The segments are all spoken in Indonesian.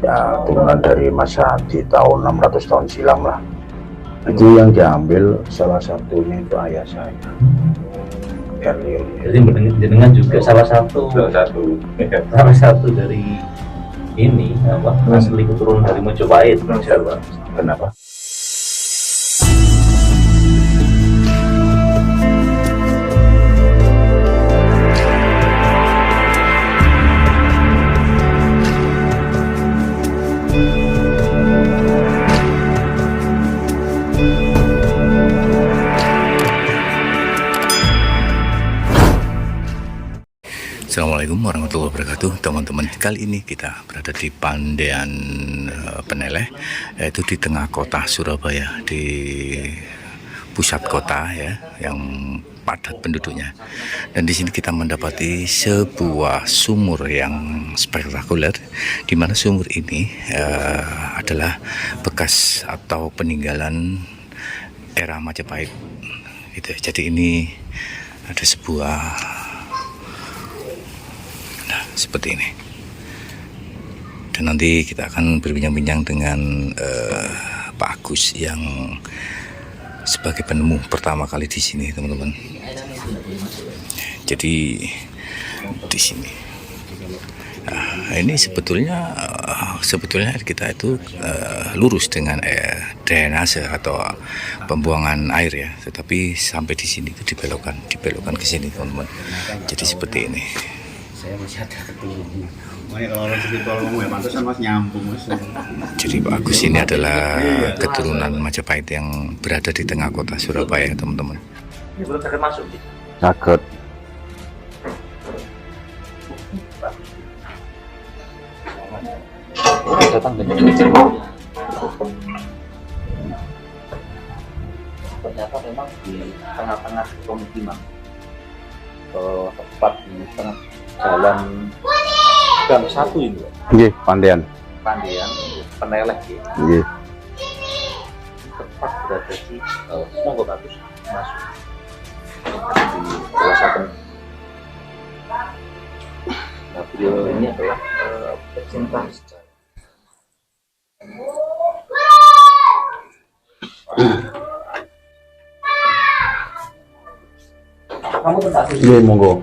Ya turunan dari Mas Hadi tahun 600 tahun silam lah. Itu yang diambil salah satunya itu ayah saya. Jadi jenengan juga salah satu dari ini apa asli keturunan dari Mojopahit, Jawa. Kenapa? Assalamualaikum warahmatullahi wabarakatuh, teman-teman. Kali ini kita berada di Pandean Peneleh, yaitu di tengah kota Surabaya, di pusat kota ya, yang padat penduduknya. Dan di sini kita mendapati sebuah sumur yang spektakuler, di mana sumur ini adalah bekas atau peninggalan era Majapahit. Gitu. Jadi ini ada sebuah seperti ini, dan nanti kita akan berbincang-bincang dengan Pak Agus yang sebagai penemu pertama kali di sini, teman-teman. Jadi di sini, nah, ini sebetulnya kita itu lurus dengan drainase atau pembuangan air ya, tetapi sampai di sini itu dibelokkan ke sini, teman-teman. Jadi seperti ini. Saya masih ada keturunan. Makanya kalau orang spiritual ngomong ya pantesan mas nyambung mas. Jadi Pak Agus ini adalah keturunan Majapahit yang berada di tengah kota Surabaya, teman-teman. Ini belum sakit masuk sih. Sakit. Datang dengan ternyata memang di tengah-tengah pemukiman, tepat di tengah jalan gang satu ini, Nggih, Pandean. Peneleh ya. Nggih. Tepat berada di monggo bagus masuk di salah satu. Nah, beliau ini adalah pecinta sejarah. Kamu bentar sih. Nggih, monggo.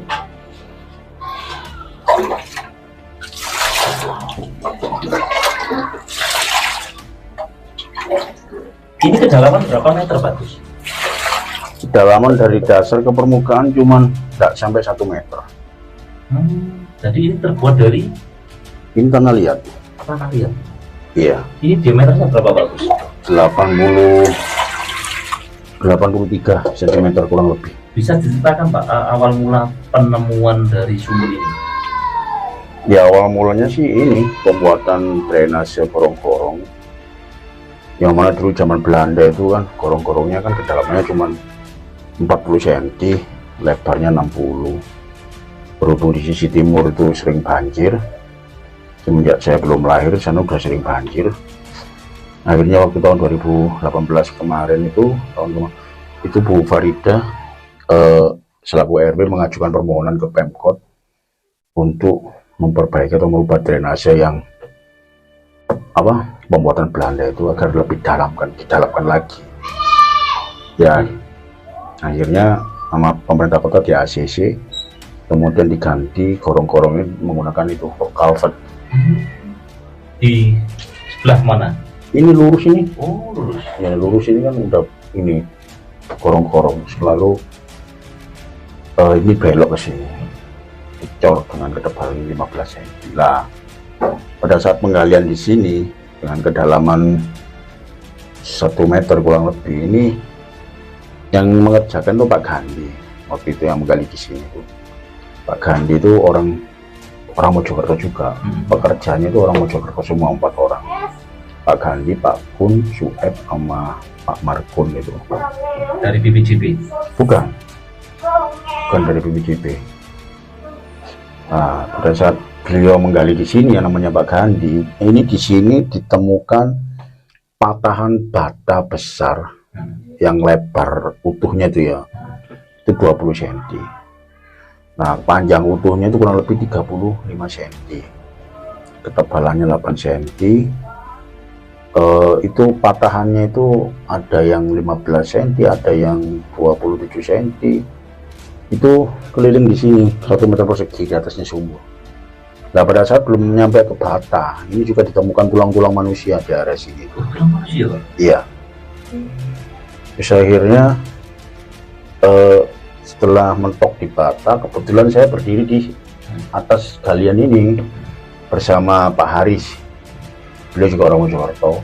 Ini kedalaman berapa meter, Bagus? Kedalaman dari dasar ke permukaan cuman tidak sampai 1 meter. Jadi ini terbuat dari Ini tanah liat. tanah liat. Iya. Ini diameternya berapa, Bagus? 83 cm kurang lebih. Bisa diceritakan Pak awal mula penemuan dari sumur ini? Ya awal mulanya sih ini pembuatan drainase gorong-gorong. Yang mana dulu zaman Belanda itu kan gorong-gorongnya kan kedalamannya cuma 40 cm, lebarnya 60. Berhubung di sisi timur itu sering banjir, semenjak saya belum lahir sana udah sering banjir. Akhirnya waktu tahun 2018 kemarin itu Bu Farida selaku RW mengajukan permohonan ke Pemkot untuk memperbaiki atau merubah drainase yang pembuatan Belanda itu agar lebih didalamkan lagi. Ya akhirnya sama pemerintah kota di ACC kemudian diganti gorong-gorong ini menggunakan itu culvert. Di sebelah mana? Ini lurus ini. Oh, lurus. Ya lurus ini kan udah ini gorong-gorong selalu ini belok ke sini, dicor dengan ketebalan 15 cm. Nah, pada saat penggalian di sini dengan kedalaman 1 meter kurang lebih, ini yang mengerjakan tuh Pak Gandhi. Waktu itu yang menggali di sini tuh Pak Gandhi itu orang Mojokerto juga. Pekerjanya itu orang Mojokerto semua, 4 orang. Pak Gandhi, Pak Kun, Sueb, sama Pak Markun itu. Dari BPJB? Bukan dari BPJB. Nah, pada saat beliau menggali di sini yang namanya Pak Gandhi, ini di sini ditemukan patahan bata besar yang lebar utuhnya itu 20 cm. Nah, panjang utuhnya itu kurang lebih 35 cm. ketebalannya 8 cm. Itu patahannya itu ada yang 15 cm, ada yang 27 cm. Itu keliling di sini 1 meter persegi di atasnya sumur. Nah, pada saat belum nyampe ke bata, ini juga ditemukan tulang-tulang manusia di area sini. Tulang manusia, Pak? Iya. Terus akhirnya setelah mentok di bata, kebetulan saya berdiri di atas galian ini bersama Pak Haris. Beliau juga orang Mojokerto,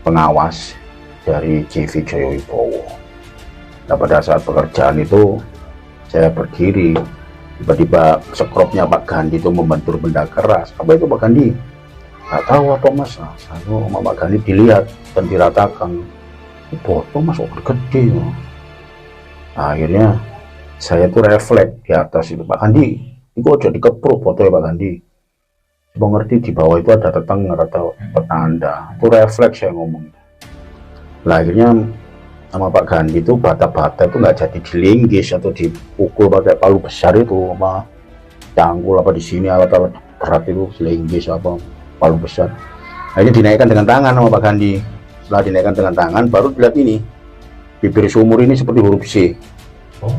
pengawas dari JV Joyowibowo. Nah, pada saat pekerjaan itu saya berdiri, tiba-tiba sekropnya Pak Gandhi itu membentur benda keras. Apa itu Pak Gandhi? Nggak tahu apa Mas. Lalu sama Pak Gandhi dilihat dan diratakan, botol masuk gede. Nah, akhirnya saya tuh refleks di atas itu, Pak Gandhi, itu aja dikepruk fotonya Pak Gandhi. Coba ngerti di bawah itu ada tetenger atau petanda. Itu refleks saya ngomong. Nah, akhirnya sama Pak Gandhi itu bata-bata itu nggak jadi dilinggis atau dipukul pakai palu besar itu, sama cangkul apa di sini alat-alat berat itu linggis apa palu besar. Akhirnya dinaikkan dengan tangan sama Pak Gandhi. Setelah dinaikkan dengan tangan, baru dilihat ini bibir sumur ini seperti huruf C. Oh.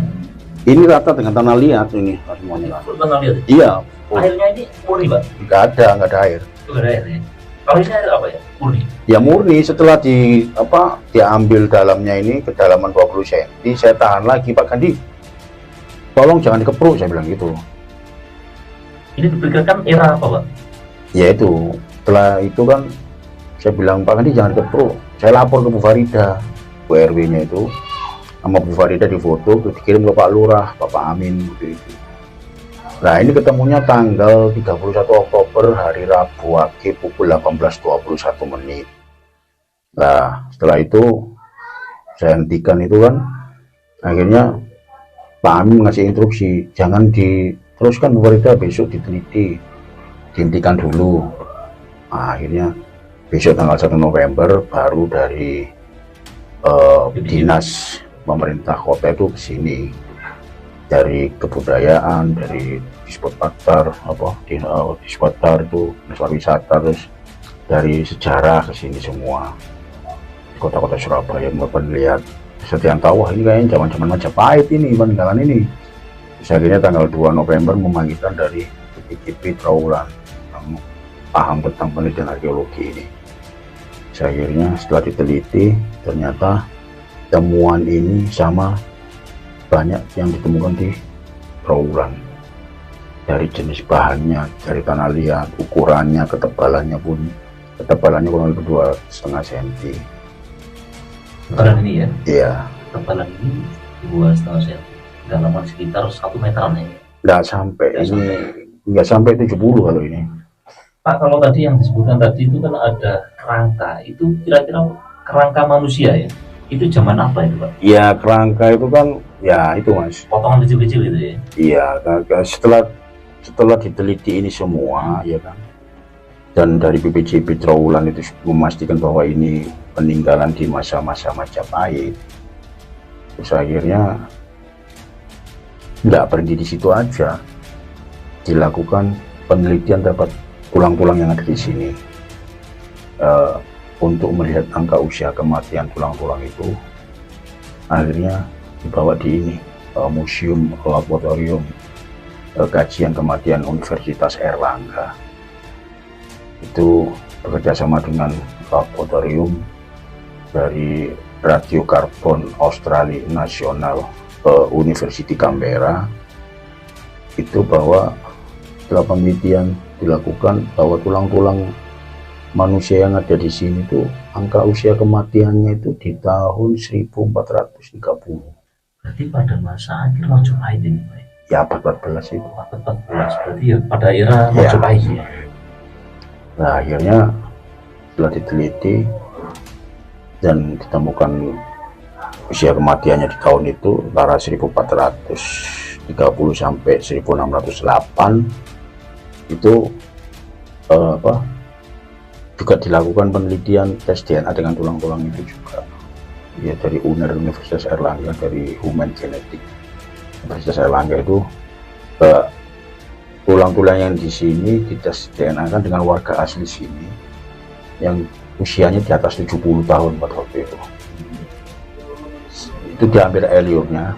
Ini rata dengan tanah liat ini semuanya. Tanah liat? Iya. Airnya ini murni, Pak? Nggak ada air. Nggak ada air ya? Kalau ini air apa ya? Murni? Ya murni. Setelah diambil dalamnya ini kedalaman 20 cm, saya tahan lagi, Pak Gandhi, tolong jangan dikepruk, saya bilang gitu. Ini diperkirakan era apa, Pak? Ya itu, setelah itu kan saya bilang, Pak Gandhi jangan dikepruk. Saya lapor ke Bu Farida, Bu RW-nya itu, sama Bu Farida difoto, dikirim ke Pak Lurah, Bapak Amin, begitu. Nah, ini ketemunya tanggal 31 Oktober hari Rabu pagi pukul 18.21 menit. Nah, setelah itu saya hentikan itu kan, akhirnya Pak Amin ngasih instruksi, jangan diteruskan Bu Farida, besok diteliti, dihentikan dulu. Nah, akhirnya besok tanggal 1 November baru dari dinas pemerintah kota itu ke sini, dari kebudayaan, dari Dispotpar, Dispotpar itu dinas pariwisata, terus dari sejarah ke sini semua di kota-kota Surabaya. Mungkin lihat setiap tahu, wah ini kayaknya zaman-zaman Majapahit ini peninggalan ini. Terus akhirnya tanggal 2 November memanggilkan dari PPJP Trawulan yang paham tentang penelitian arkeologi ini. Akhirnya setelah diteliti, ternyata temuan ini sama banyak yang ditemukan di Trawulan, dari jenis bahannya, dari tanah liat, ukurannya, ketebalannya kurang lebih 2,5 cm. Ketebalan ini ya? Iya. Ketebalan ini 2,5 cm, kedalaman sekitar 1 meteran ya? Nggak sampai, ini nggak sampai 70 kalau ini. Pak, kalau tadi yang disebutkan tadi itu kan ada kerangka, itu kira-kira kerangka manusia ya? Itu zaman apa itu, Pak? Ya, kerangka itu kan, ya itu Mas. Potongan kecil-kecil itu ya? Iya, setelah diteliti ini semua, ya kan, dan dari BPJP Trawulan itu memastikan bahwa ini peninggalan di masa-masa Majapahit. Terus akhirnya nggak berhenti di situ aja, dilakukan penelitian dapat tulang-tulang yang ada di sini. Untuk melihat angka usia kematian tulang-tulang itu, akhirnya dibawa di ini, Museum Laboratorium Kajian Kematian Universitas Airlangga. Itu bekerjasama dengan laboratorium dari Radiokarbon Australia National University Canberra. Itu bahwa setelah penelitian dilakukan bahwa tulang-tulang manusia yang ada di sini tuh angka usia kematiannya itu di tahun 1430. Berarti pada masa akhir Majapahit ini, Pak? Ya, abad 14 itu. Abad 14, berarti ya pada era Majapahit ya. Nah, akhirnya setelah diteliti dan ditemukan usia kematiannya di tahun itu antara 1430 sampai 1608, itu juga dilakukan penelitian tes DNA dengan tulang-tulang itu juga, ya, dari UNER Universitas Airlangga, dari Human Genetic Universitas Airlangga itu tulang-tulang yang di sini dites DNA kan dengan warga asli sini yang usianya di atas 70 tahun pada waktu itu. Itu diambil air liurnya.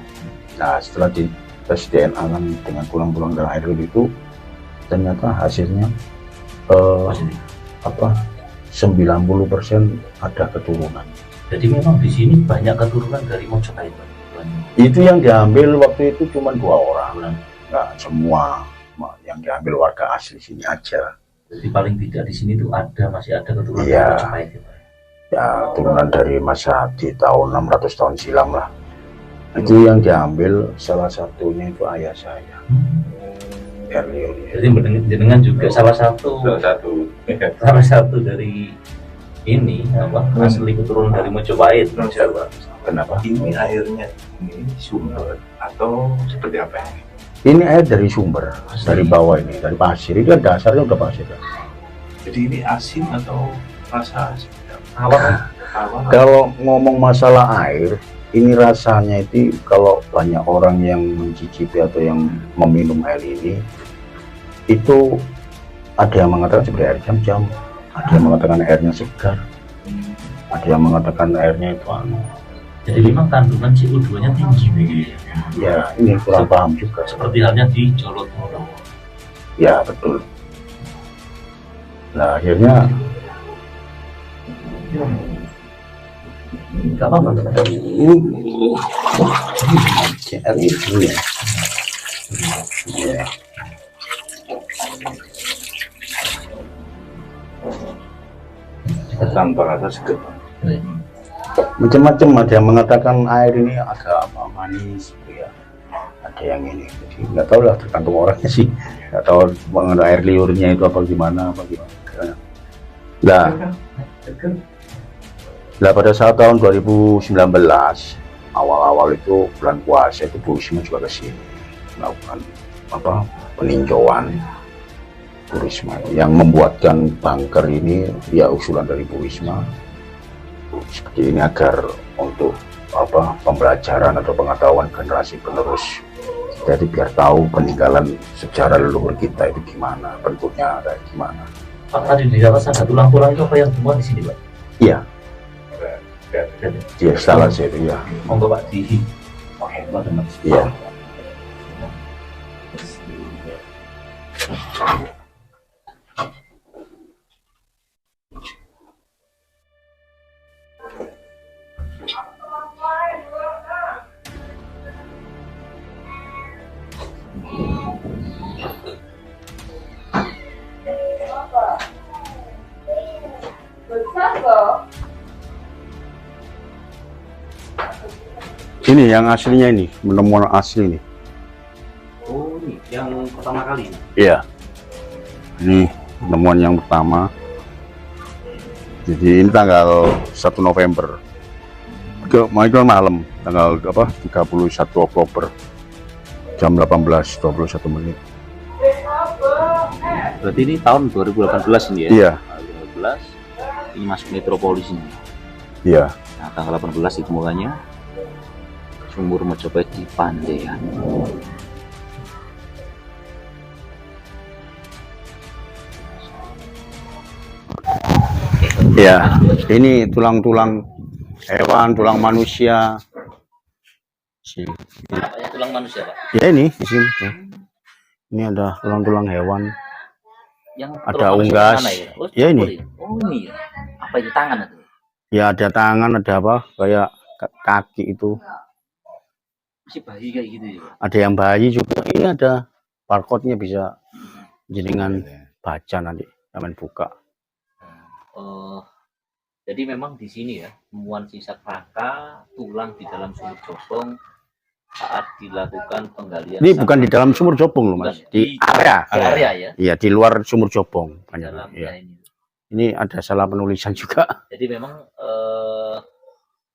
Nah, setelah di tes DNA kan dengan tulang-tulang dan air liur itu ternyata hasilnya Positif. 90% ada keturunan. Jadi memang di sini banyak keturunan dari Mojopahit, Pak. Itu yang diambil waktu itu cuma 2 orang, nggak semua yang diambil warga asli sini aja. Jadi paling tidak di sini tuh masih ada keturunan Iya. dari Mojopahit, ya, Pak. Ya, turunan dari masa di tahun 600 tahun silam lah. Itu yang diambil, salah satunya itu ayah saya, Erliurnya. Jadi jenengan juga salah satu dari ini asli keturunan dari Mojopahit. Kenapa? Ini airnya ini sumber atau seperti apa ini? Ini air dari sumber, dari bawah ini, dari pasir. Ini kan dasarnya udah pasir. Jadi ini asin atau rasa seperti apa? Awal Kalau ngomong masalah air, ini rasanya itu kalau banyak orang yang mencicipi atau yang meminum air ini, itu ada yang mengatakan seperti air jam-jam, ada yang mengatakan airnya segar, ada yang mengatakan airnya itu jadi memang kandungan CO2-nya tinggi begitu ya. ya ini kurang paham juga. Seperti halnya di Jolot Moro. Ya betul. Nah akhirnya Gak apa-apa. ini dulu ya. Ya. Tanpa rasa segar. Macam-macam, ada yang mengatakan air ini agak manis gitu ya, ada yang ini, jadi nggak tahu lah, tergantung orangnya sih, nggak tahu mengenai air liurnya itu apa gimana. Nah pada saat tahun 2019 awal-awal itu bulan puasa itu Bu Risma juga kesini melakukan peninjauan. Bu Risma yang membuatkan bunker ini ya usulan dari Bu Risma seperti ini agar untuk pembelajaran atau pengetahuan generasi penerus, jadi biar tahu peninggalan sejarah leluhur kita itu gimana, bentuknya kayak gimana. Pak, tadi di atas ada tulang-tulang itu apa yang semua di sini, Pak? Iya, iya salah saya itu ya. Monggo Pak di Iya. Ini yang aslinya ini, penemuan asli nih. Oh, ini yang pertama kali. Iya. Ini penemuan yang pertama. Jadi ini tanggal 1 November. Kemarin malam, tanggal 31 Oktober. Jam 18.21 menit. Berarti ini tahun 2018 ini ya? Iya. 2018 ini masuk metropolis ini. Iya. Nah, tanggal 18 ditemukannya sumur Mojopahit di Pandean. Ya, ini tulang-tulang hewan, tulang manusia. Apanya tulang manusia, Pak? Ya ini di sini. Ini ada tulang-tulang hewan. Yang Ada tulang manusia unggas. mana ya? Oh, Ya, ini. Oh, ini ya. Apa itu tangan itu? Ya ada tangan, ada apa? Kayak kaki itu. Masih bayi kayak gitu ya, Pak? Ada yang bayi juga. Ini ada barcode-nya, bisa jenengan baca nanti, aman buka. Jadi memang di sini ya, temuan sisa kerangka tulang di dalam sumur jobong saat dilakukan penggalian. Ini bukan di dalam sumur jobong loh Mas, di area. Di area ya. Iya, di luar sumur jobong. Di dalam Iya. ini. Ini ada salah penulisan juga. Jadi memang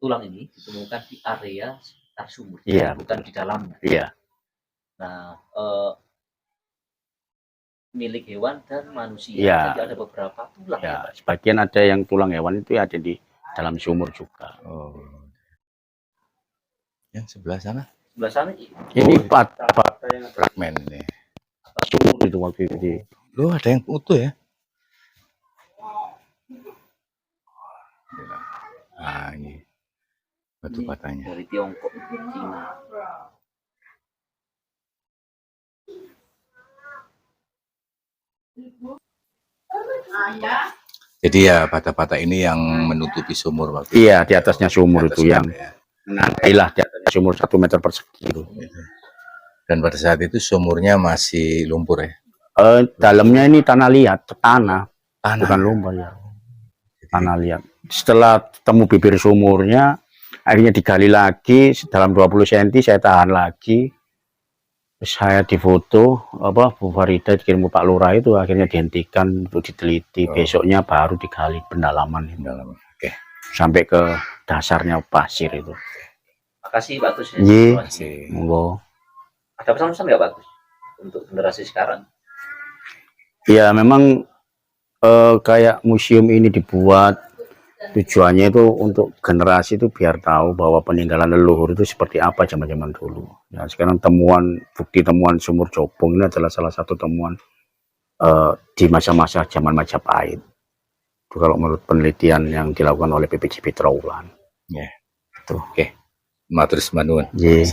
tulang ini ditemukan di area sekitar sumur, Iya. bukan di dalamnya. Iya. Nah, milik hewan dan manusia. Iya. Jadi ada beberapa tulang. Ya, sebagian ada yang tulang hewan itu ada di dalam sumur juga. Oh. Yang sebelah sana Sebelah sana Ini empat fragmen nih. Sumur itu waktu itu. Loh, ada yang utuh ya? Nah, ini batu batanya. Dari Tiongkok, Cina. Jadi ya bata-bata ini yang menutupi sumur waktu Iya, di atasnya sumur itu yang ya. lah di atasnya sumur 1 meter persegi itu. Dan pada saat itu sumurnya masih lumpur ya. Dalamnya ini tanah liat, tanah, Tanah. bukan lumpur ya. Tanah liat. Setelah temu bibir sumurnya, akhirnya digali lagi dalam 20 cm, saya tahan lagi. Saya difoto, Bu Farida dikirim ke Pak Lurah itu akhirnya dihentikan untuk diteliti. Besoknya baru digali pendalaman itu. Oke. Sampai ke dasarnya pasir itu. Makasih Pak Tus ya. Iya. Masih. Monggo. Ada pesan-pesan nggak Pak Tus untuk generasi sekarang? Ya memang kayak museum ini dibuat tujuannya itu untuk generasi itu biar tahu bahwa peninggalan leluhur itu seperti apa zaman-zaman dulu. Ya, sekarang bukti temuan sumur Jobong ini adalah salah satu temuan di masa-masa zaman Majapahit. Itu kalau menurut penelitian yang dilakukan oleh PPJP Trawulan. Ya. Oke. Matur nuwun. Nggih.